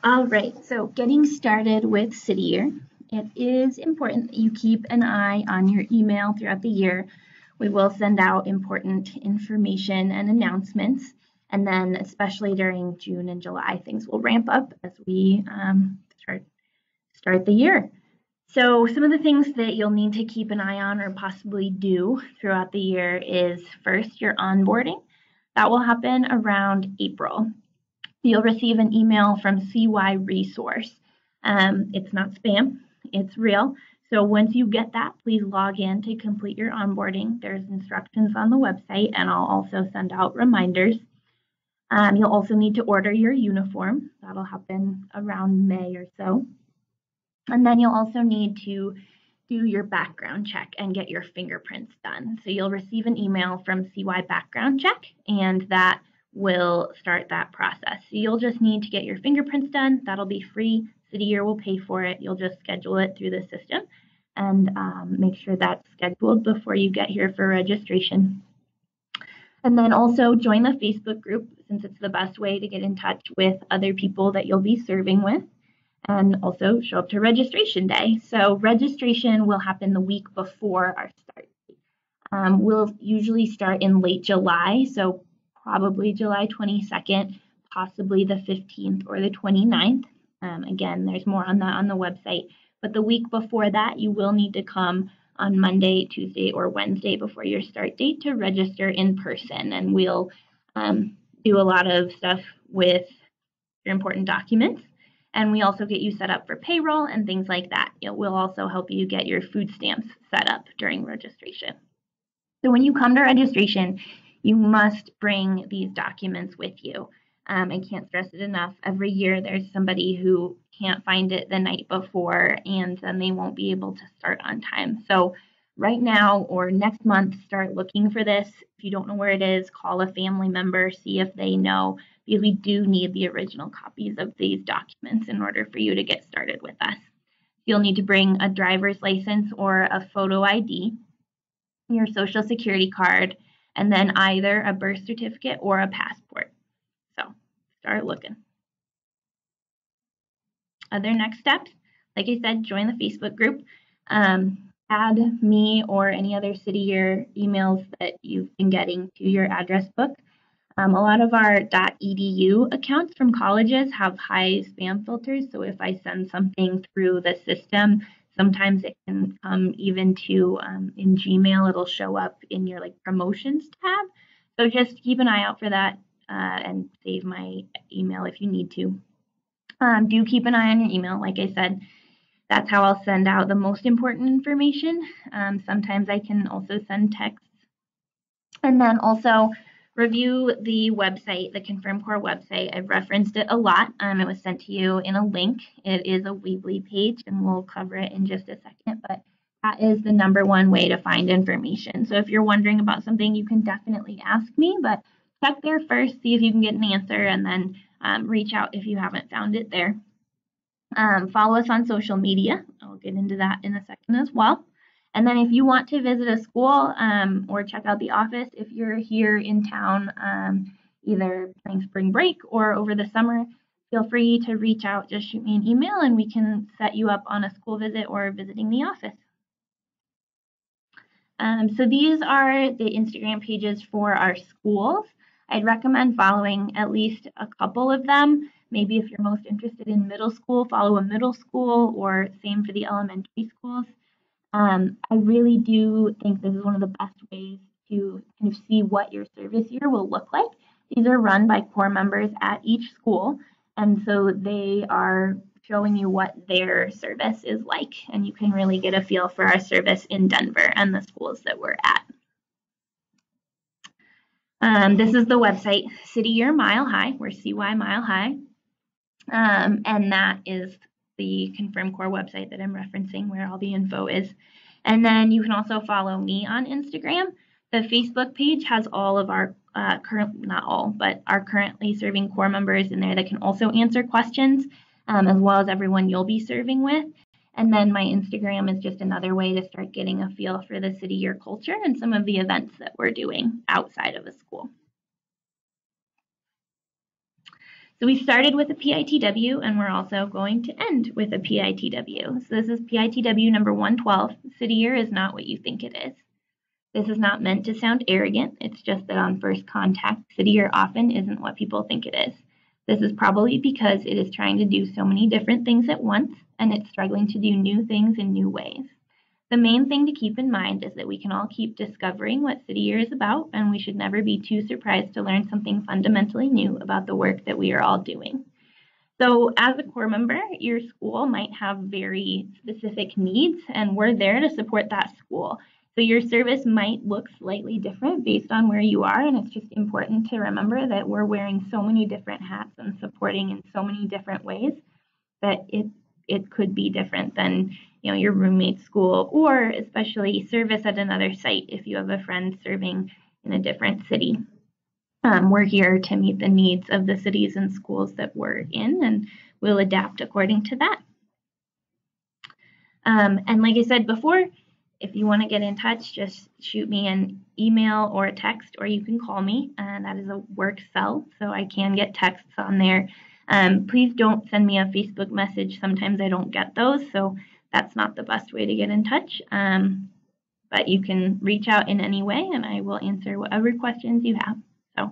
All right, so getting started with City Year, it is important that you keep an eye on your email throughout the year. We will send out important information and announcements, and then especially during June and July, things will ramp up as we start the year. So some of the things that you'll need to keep an eye on or possibly do throughout the year is first your onboarding. That will happen around April. You'll receive an email from CY Resource. It's not spam, it's real. So once you get that, please log in to complete your onboarding. There's instructions on the website, and I'll also send out reminders. You'll also need to order your uniform. That'll happen around May or so. And then you'll also need to do your background check and get your fingerprints done. So you'll receive an email from CY Background Check, and that will start that process. So you'll just need to get your fingerprints done. That'll be free. City Year will pay for it. You'll just schedule it through the system and make sure that's scheduled before you get here for registration. And then also join the Facebook group, since it's the best way to get in touch with other people that you'll be serving with, and also show up to registration day. So registration will happen the week before our start date. We'll usually start in late July, so probably July 22nd, possibly the 15th or the 29th. Again, there's more on that on the website. But the week before that, you will need to come on Monday, Tuesday, or Wednesday before your start date to register in person. And we'll do a lot of stuff with your important documents. And we also get you set up for payroll and things like that. It will also help you get your food stamps set up during registration. So when you come to registration, you must bring these documents with you. I can't stress it enough. Every year there's somebody who can't find it the night before, and then they won't be able to start on time. So right now or next month, start looking for this. If you don't know where it is, call a family member, see if they know, because we do need the original copies of these documents in order for you to get started with us. You'll need to bring a driver's license or a photo ID, your social security card, and then either a birth certificate or a passport. So start looking. Other next steps, like I said, join the Facebook group. Add me or any other City Year emails that you've been getting to your address book. A lot of our .edu accounts from colleges have high spam filters, so if I send something through the system, sometimes it can come even to in Gmail, it'll show up in your promotions tab. So just keep an eye out for that and save my email if you need to. Do keep an eye on your email. Like I said, that's how I'll send out the most important information. Sometimes I can also send texts. And then also review the website, the Confirm Core website. I've referenced it a lot. It was sent to you in a link. It is a Weebly page, and we'll cover it in just a second, but that is the #1 way to find information. So if you're wondering about something, you can definitely ask me, but check there first, see if you can get an answer, and then reach out if you haven't found it there. Follow us on social media. I'll get into that in a second as well. And then if you want to visit a school or check out the office, if you're here in town, either during spring break or over the summer, feel free to reach out. Just shoot me an email and we can set you up on a school visit or visiting the office. So these are the Instagram pages for our schools. I'd recommend following at least a couple of them. Maybe if you're most interested in middle school, follow a middle school, or same for the elementary schools. I really do think this is one of the best ways to kind of see what your service year will look like. These are run by core members at each school, and so they are showing you what their service is like, and you can really get a feel for our service in Denver and the schools that we're at. This is the website, City Year Mile High. We're CY Mile High, and that is the Confirm Core website that I'm referencing, where all the info is. And then you can also follow me on Instagram. The Facebook page has all of our not all, but our currently serving core members in there that can also answer questions, as well as everyone you'll be serving with. And then my Instagram is just another way to start getting a feel for the City Year culture and some of the events that we're doing outside of a school. So we started with a PITW, and we're also going to end with a PITW. So this is PITW number 112. City year is not what you think it is. This is not meant to sound arrogant. It's just that on first contact, city year often isn't what people think it is. This is probably because it is trying to do so many different things at once, and it's struggling to do new things in new ways. The main thing to keep in mind is that we can all keep discovering what city year is about, and we should never be too surprised to learn something fundamentally new about the work that we are all doing. So as a core member, your school might have very specific needs, and we're there to support that school. So your service might look slightly different based on where you are, and it's just important to remember that we're wearing so many different hats and supporting in so many different ways that it could be different than your roommate's school, or especially service at another site if you have a friend serving in a different city. We're here to meet the needs of the cities and schools that we're in, and we'll adapt according to that. And like I said before, if you want to get in touch, just shoot me an email or a text, or you can call me. That is a work cell, so I can get texts on there. Please don't send me a Facebook message. Sometimes I don't get those, so that's not the best way to get in touch. But you can reach out in any way, and I will answer whatever questions you have. So